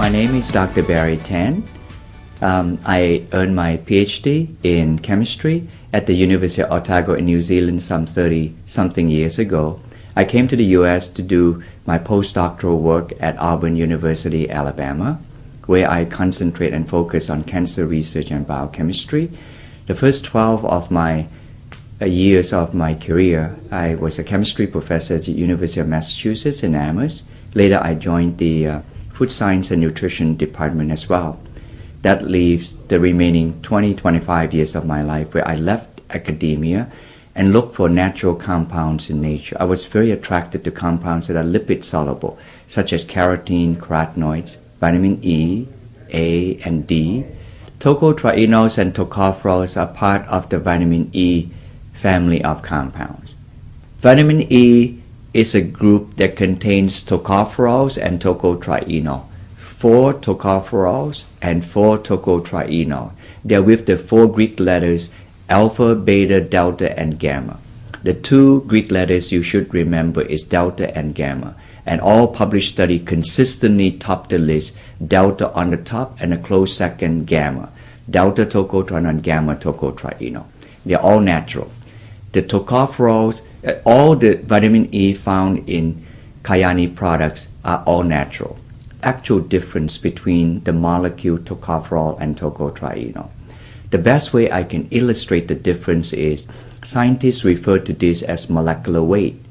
My name is Dr. Barry Tan. I earned my PhD in chemistry at the University of Otago in New Zealand some 30-something years ago. I came to the U.S. to do my postdoctoral work at Auburn University, Alabama, where I concentrate and focus on cancer research and biochemistry. The first 12 of my years of my career, I was a chemistry professor at the University of Massachusetts in Amherst. Later, I joined the Food Science and Nutrition department as well. That leaves the remaining 20-25 years of my life where I left academia and looked for natural compounds in nature. I was very attracted to compounds that are lipid soluble, such as carotene, carotenoids, vitamin E, A, and D. Tocotrienols and tocopherols are part of the vitamin E family of compounds. Vitamin E is a group that contains tocopherols and tocotrienol. 4 tocopherols and 4 tocotrienol. They are with the 4 Greek letters alpha, beta, delta, and gamma. The 2 Greek letters you should remember is delta and gamma. And all published studies consistently top the list, delta on the top and a close second, gamma. Delta tocotrienol and gamma tocotrienol. They are all natural. The tocopherols, all the vitamin E found in KYANI products are all natural. Actual difference between the molecule tocopherol and tocotrienol. The best way I can illustrate the difference is scientists refer to this as molecular weight.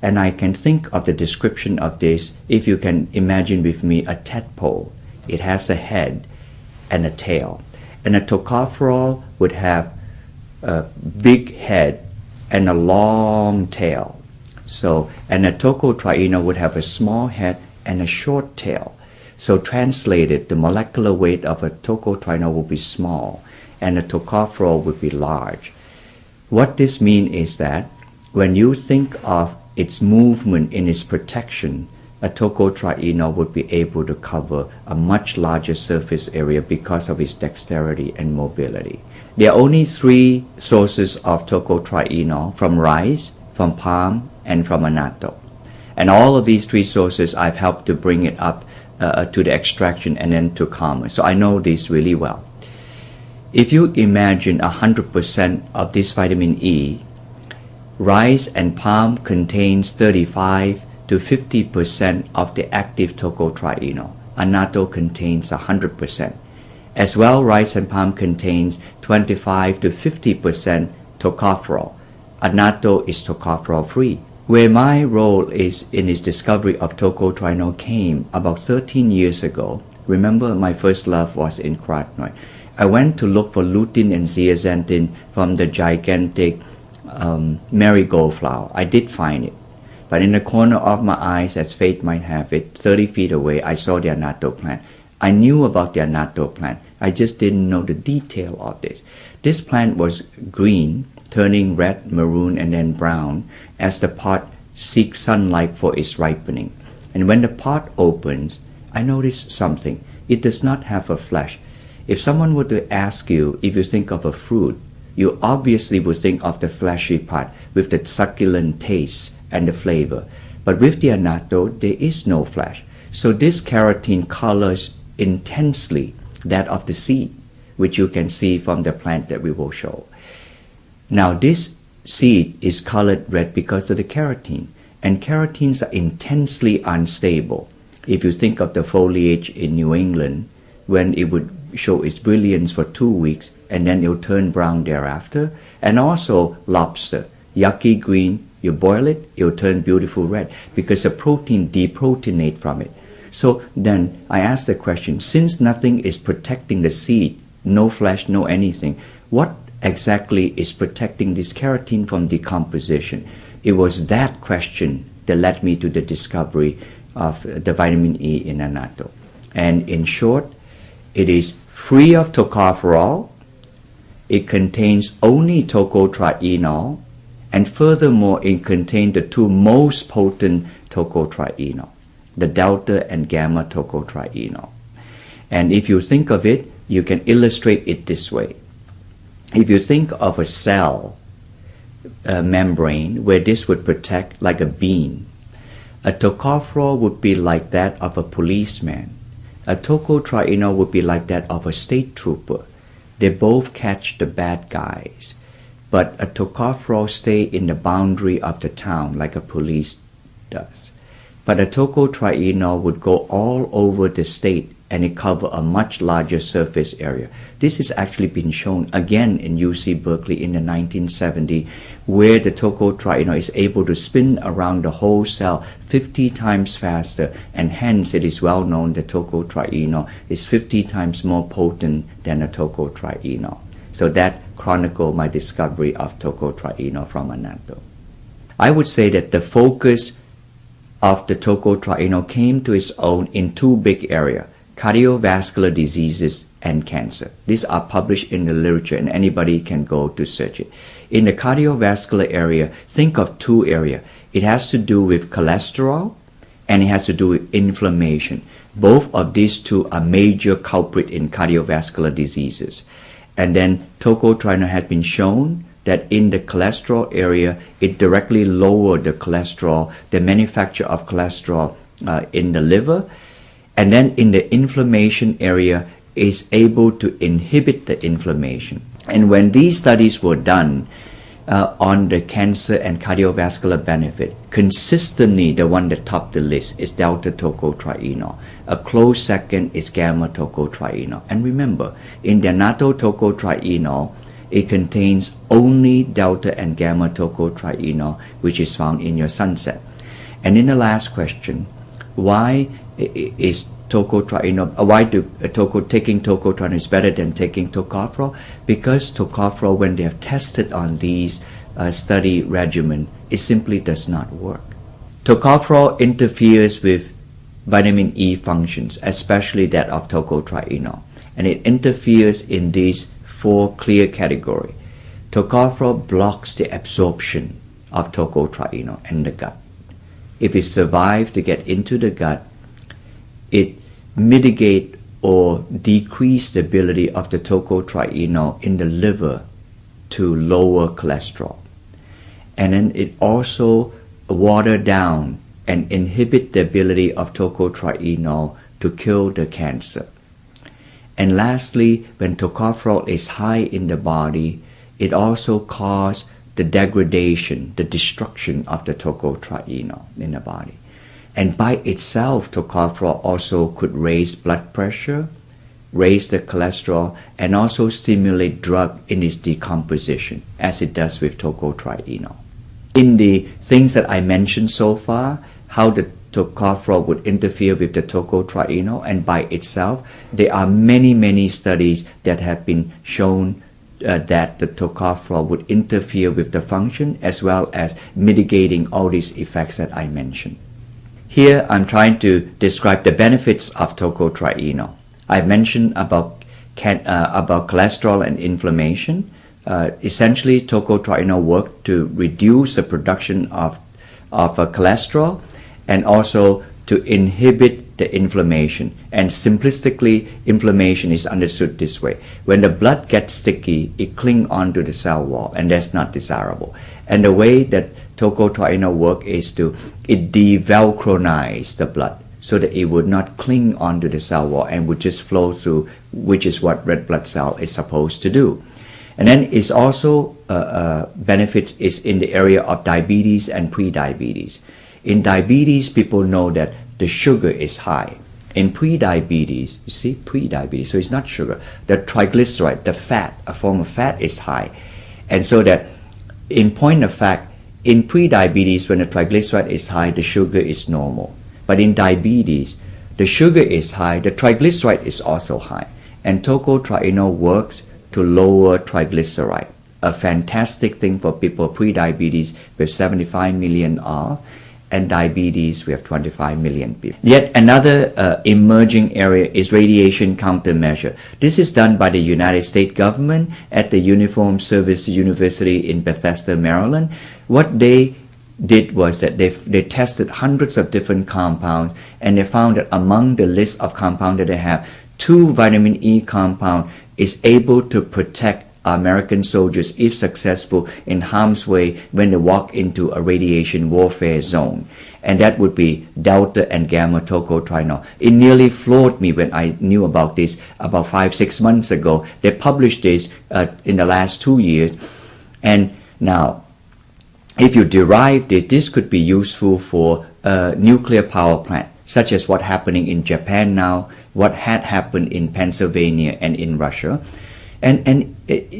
And I can think of the description of this if you can imagine with me a tadpole. It has a head and a tail. And a tocopherol would have a big head and a long tail. And a tocotrienol would have a small head and a short tail. So translated, the molecular weight of a tocotrienol will be small and a tocopherol would be large. What this means is that when you think of its movement in its protection, a tocotrienol would be able to cover a much larger surface area because of its dexterity and mobility. There are only 3 sources of tocotrienol, from rice, from palm, and from annatto. And all of these 3 sources, I've helped to bring it up to the extraction and then to commerce. So I know this really well. If you imagine 100% of this vitamin E, rice and palm contains 35 to 50% of the active tocotrienol. Annatto contains 100%. As well, rice and palm contains 25 to 50% tocopherol. Annatto is tocopherol free. Where my role is in its discovery of tocotrienol came about 13 years ago. Remember, my first love was in carotenoid. I went to look for lutein and zeaxanthin from the gigantic marigold flower. I did find it. But in the corner of my eyes, as fate might have it, 30 feet away, I saw the annatto plant. I knew about the annatto plant. I just didn't know the detail of this. This plant was green, turning red, maroon, and then brown as the pod seeks sunlight for its ripening. And when the pod opens, I noticed something. It does not have a flesh. If someone were to ask you if you think of a fruit, you obviously would think of the fleshy part with the succulent taste and the flavor. But with the annatto, there is no flesh. So this carotene colors intensely that of the seed, which you can see from the plant that we will show. Now this seed is colored red because of the carotene, and carotenes are intensely unstable. If you think of the foliage in New England, when it would show its brilliance for 2 weeks and then it'll turn brown thereafter, and also lobster, yucky green, you boil it, it'll turn beautiful red because the protein deproteinate from it. So then I asked the question, since nothing is protecting the seed, no flesh, no anything, what exactly is protecting this carotene from decomposition? It was that question that led me to the discovery of the vitamin E in annatto. And in short, it is free of tocopherol, it contains only tocotrienol, and furthermore it contains the 2 most potent tocotrienol, the delta and gamma tocotrienol. And if you think of it, you can illustrate it this way. If you think of a cell membrane where this would protect like a bean, a tocopherol would be like that of a policeman. A tocotrienol would be like that of a state trooper. They both catch the bad guys. But a tocopherol stay in the boundary of the town like a police does. But a tocotrienol would go all over the state and it cover a much larger surface area. This has actually been shown again in UC Berkeley in the 1970s, where the tocotrienol is able to spin around the whole cell 50 times faster, and hence it is well known that tocotrienol is 50 times more potent than a tocotrienol. So that chronicled my discovery of tocotrienol from annatto. I would say that the focus of the tocotrienol came to its own in two big areas: cardiovascular diseases and cancer. These are published in the literature and anybody can go to search it. In the cardiovascular area, think of two areas. It has to do with cholesterol and it has to do with inflammation. Both of these two are major culprits in cardiovascular diseases. And then tocotrienol has been shown that in the cholesterol area, it directly lowers the cholesterol, the manufacture of cholesterol in the liver. And then in the inflammation area, is able to inhibit the inflammation. And when these studies were done on the cancer and cardiovascular benefit, consistently the one that topped the list is delta tocotrienol. A close second is gamma tocotrienol. And remember, in the annatto tocotrienol, it contains only delta and gamma tocotrienol, which is found in your sunset. And in the last question, why is tocotrienol, taking tocotrienol is better than taking tocopherol? Because tocopherol, when they have tested on these study regimen, it simply does not work. Tocopherol interferes with vitamin E functions, especially that of tocotrienol, and it interferes in these four clear categories. Tocopherol blocks the absorption of tocotrienol in the gut. If it survives to get into the gut, it mitigate or decrease the ability of the tocotrienol in the liver to lower cholesterol. And then it also water down and inhibit the ability of tocotrienol to kill the cancer. And lastly, when tocopherol is high in the body, it also causes the degradation, the destruction of the tocotrienol in the body. And by itself, tocopherol also could raise blood pressure, raise the cholesterol, and also stimulate drug in its decomposition, as it does with tocotrienol. In the things that I mentioned so far, how the tocopherol would interfere with the tocotrienol, and by itself, there are many studies that have been shown that the tocopherol would interfere with the function as well as mitigating all these effects that I mentioned. Here I'm trying to describe the benefits of tocotrienol. I mentioned about cholesterol and inflammation. Essentially, tocotrienol works to reduce the production of cholesterol and also to inhibit the inflammation. And simplistically, inflammation is understood this way. When the blood gets sticky, it clings onto the cell wall, and that's not desirable. And the way that tocotrienol works is it develcronizes the blood so that it would not cling onto the cell wall and would just flow through, which is what red blood cell is supposed to do. And then it's also benefits is in the area of diabetes and pre-diabetes. In diabetes, people know that the sugar is high. In pre-diabetes, you see, pre-diabetes, so it's not sugar. The triglyceride, the fat, a form of fat is high. And so that, in point of fact, in pre-diabetes, when the triglyceride is high, the sugar is normal. But in diabetes, the sugar is high, the triglyceride is also high. And tocotrienol works to lower triglyceride. A fantastic thing for people pre-diabetes with 75 million of, and diabetes, we have 25 million people. Yet another emerging area is radiation countermeasure. This is done by the United States government at the Uniformed Service University in Bethesda, Maryland. What they did was that they tested hundreds of different compounds, and they found that among the list of compounds that they have, 2 vitamin E compound is able to protect American soldiers, if successful, in harm's way when they walk into a radiation warfare zone. and that would be delta and gamma tocotrienol. It nearly floored me when I knew about this about 5-6 months ago. They published this in the last 2 years, and now if you derive this could be useful for a nuclear power plant, such as what's happening in Japan now, what had happened in Pennsylvania and in Russia, and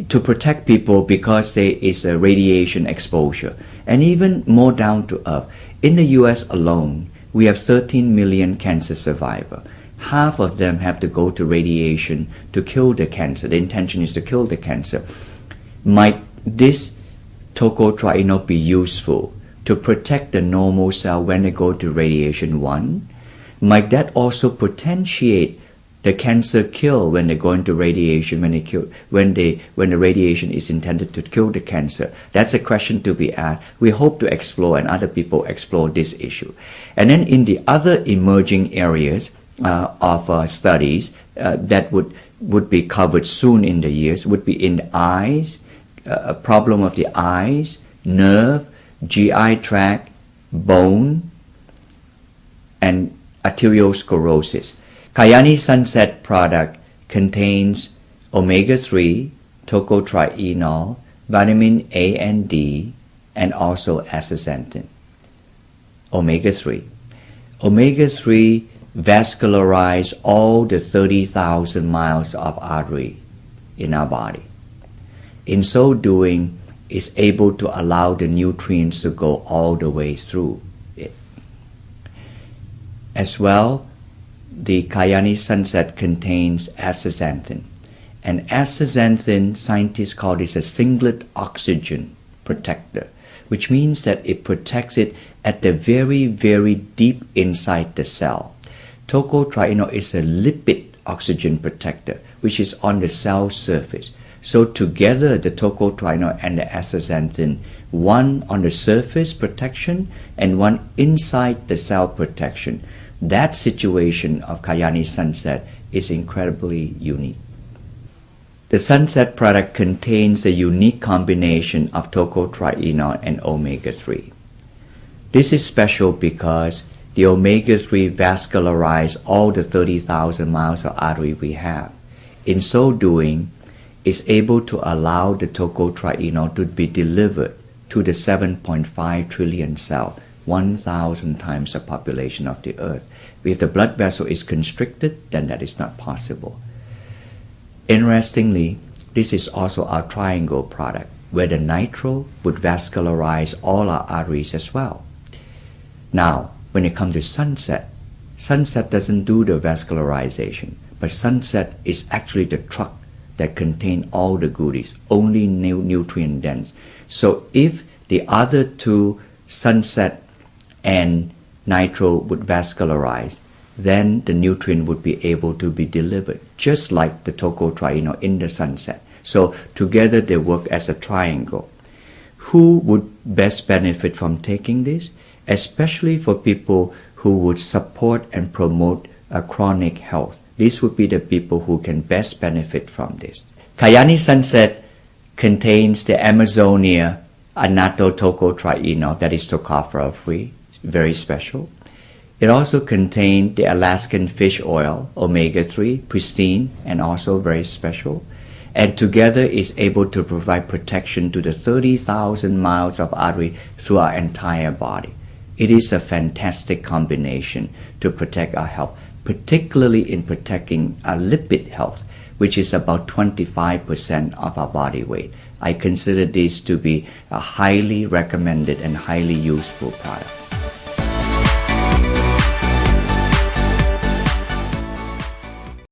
to protect people because there is a radiation exposure. And even more down to earth, in the US alone, we have 13 million cancer survivors. Half of them have to go to radiation to kill the cancer. The intention is to kill the cancer. Might this tocotrienol be useful to protect the normal cell when they go to radiation 1? Might that also potentiate the cancer kill when they go into radiation, when the radiation is intended to kill the cancer? That's a question to be asked. We hope to explore, and other people explore this issue. And then in the other emerging areas of studies that would be covered soon in the years would be in the eyes, a problem of the eyes, nerve, GI tract, bone, and arteriosclerosis. KYANI Sunset product contains omega-3, tocotrienol, vitamin A and D, and also astaxanthin. Omega-3. Omega-3 vascularize all the 30,000 miles of artery in our body. In so doing, is able to allow the nutrients to go all the way through it. As well, the KYANI Sunset contains astaxanthin. And astaxanthin, scientists call this a singlet oxygen protector, which means that it protects it at the very, very deep inside the cell. Tocotrienol is a lipid oxygen protector, which is on the cell surface. So together, the tocotrienol and the astaxanthin, one on the surface protection and one inside the cell protection. That situation of KYANI Sunset is incredibly unique. The Sunset product contains a unique combination of tocotrienol and omega-3. This is special because the omega-3 vascularize all the 30,000 miles of artery we have. In so doing, is able to allow the tocotrienol to be delivered to the 7.5 trillion cell, 1,000 times the population of the earth. If the blood vessel is constricted, then that is not possible. Interestingly, this is also our triangle product, where the nitro would vascularize all our arteries as well. Now, when it comes to Sunset, Sunset doesn't do the vascularization, but Sunset is actually the truck that contain all the goodies, only nutrient dense. So if the other two, Sunset and nitro, would vascularize, then the nutrient would be able to be delivered, just like the tocotrienol in the Sunset. So together they work as a triangle. Who would best benefit from taking this? Especially for people who would support and promote a chronic health. These would be the people who can best benefit from this. KYANI Sunset contains the Amazonia annatto tocotrienol that is tocopherol-free, very special. It also contains the Alaskan fish oil, omega-3, pristine, and also very special. And together is able to provide protection to the 30,000 miles of artery through our entire body. It is a fantastic combination to protect our health, particularly in protecting our lipid health, which is about 25% of our body weight. I consider this to be a highly recommended and highly useful product.